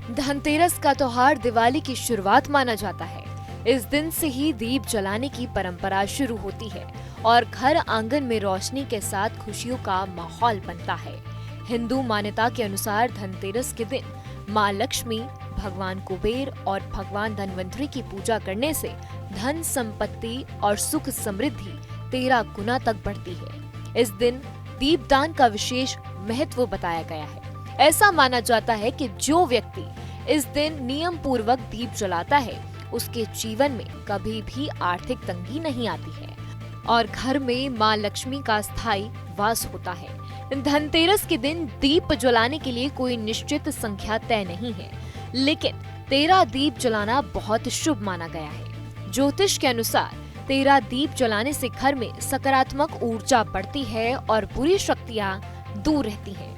धनतेरस का त्योहार दिवाली की शुरुआत माना जाता है। इस दिन से ही दीप जलाने की परंपरा शुरू होती है और घर आंगन में रोशनी के साथ खुशियों का माहौल बनता है। हिंदू मान्यता के अनुसार धनतेरस के दिन माँ लक्ष्मी, भगवान कुबेर और भगवान धनवंतरी की पूजा करने से धन संपत्ति और सुख समृद्धि 13 गुना तक बढ़ती है। इस दिन दीपदान का विशेष महत्व बताया गया है। ऐसा माना जाता है कि जो व्यक्ति इस दिन नियम पूर्वक दीप जलाता है उसके जीवन में कभी भी आर्थिक तंगी नहीं आती है और घर में माँ लक्ष्मी का स्थायी वास होता है। धनतेरस के दिन दीप जलाने के लिए कोई निश्चित संख्या तय नहीं है, लेकिन 13 दीप जलाना बहुत शुभ माना गया है। ज्योतिष के अनुसार 13 दीप जलाने से घर में सकारात्मक ऊर्जा बढ़ती है और बुरी शक्तियाँ दूर रहती हैं।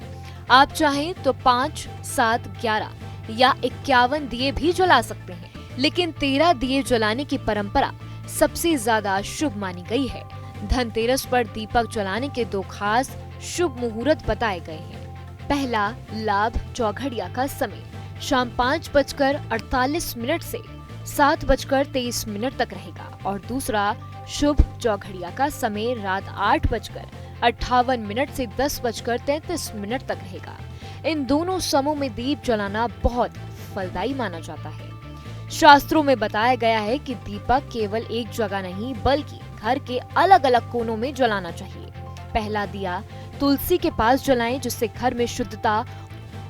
आप चाहें तो 5, 7, 11 या 51 दिए भी जला सकते हैं, लेकिन 13 दिए जलाने की परंपरा सबसे ज्यादा शुभ मानी गई है। धनतेरस पर दीपक जलाने के 2 खास शुभ मुहूर्त बताए गए हैं। पहला, लाभ चौघड़िया का समय शाम 5:48 से 7:23 तक रहेगा और दूसरा शुभ चौघड़िया का समय रात 8:58 से 10:33 तक रहेगा। इन दोनों समयों में दीप जलाना बहुत फलदायी माना जाता है। शास्त्रों में बताया गया है कि दीपक केवल एक जगह नहीं बल्कि घर के अलग अलग कोनों में जलाना चाहिए। पहला दिया तुलसी के पास जलाएं, जिससे घर में शुद्धता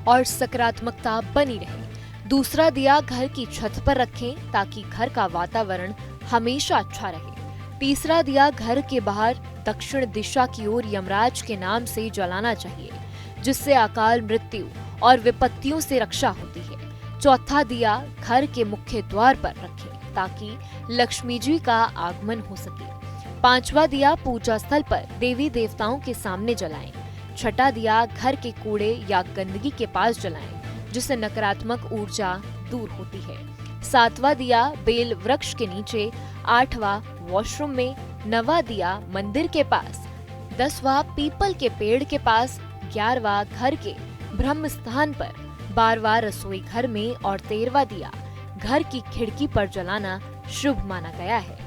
और सकारात्मकता बनी रहे। दूसरा दिया घर की छत पर रखें ताकि घर का वातावरण हमेशा अच्छा रहे। तीसरा दिया घर के बाहर दक्षिण दिशा की ओर यमराज के नाम से जलाना चाहिए, जिससे अकाल मृत्यु और विपत्तियों से रक्षा होती है। चौथा दिया घर के मुख्य द्वार पर रखें ताकि लक्ष्मी जी का आगमन हो सके। 5वां दिया पूजा स्थल पर देवी देवताओं के सामने जलाएं। 6ठा दिया घर के कूड़े या गंदगी के पास जलाएं, जिससे नकारात्मक ऊर्जा दूर होती है। 7वां दिया बेल वृक्ष के नीचे। 8वां वॉशरूम में। 9वां दिया मंदिर के पास। 10वां पीपल के पेड़ के पास। 11वां घर के ब्रह्म स्थान पर। 12वां रसोई घर में और 13वां दिया घर की खिड़की पर जलाना शुभ माना गया है।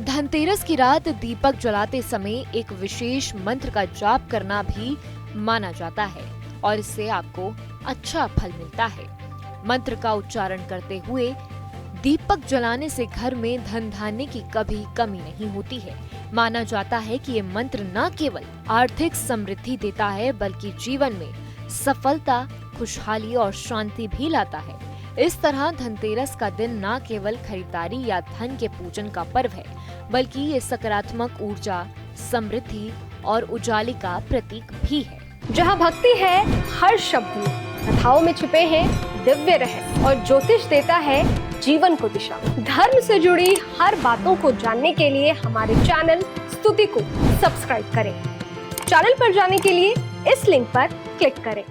धनतेरस की रात दीपक जलाते समय एक विशेष मंत्र का जाप करना भी माना जाता है और इससे आपको अच्छा फल मिलता है। मंत्र का उच्चारण करते हुए दीपक जलाने से घर में धन धान्य की कभी कमी नहीं होती है। माना जाता है कि ये मंत्र न केवल आर्थिक समृद्धि देता है बल्कि जीवन में सफलता, खुशहाली और शांति भी लाता है। इस तरह धनतेरस का दिन न केवल खरीदारी या धन के पूजन का पर्व है, बल्कि ये सकारात्मक ऊर्जा, समृद्धि और उजाले का प्रतीक भी है। जहाँ भक्ति है हर शब्द में, कथाओं में छुपे हैं दिव्य रहस्य और ज्योतिष देता है जीवन को दिशा। धर्म से जुड़ी हर बातों को जानने के लिए हमारे चैनल स्तुति को सब्सक्राइब करें। चैनल पर जाने के लिए इस लिंक पर क्लिक करें।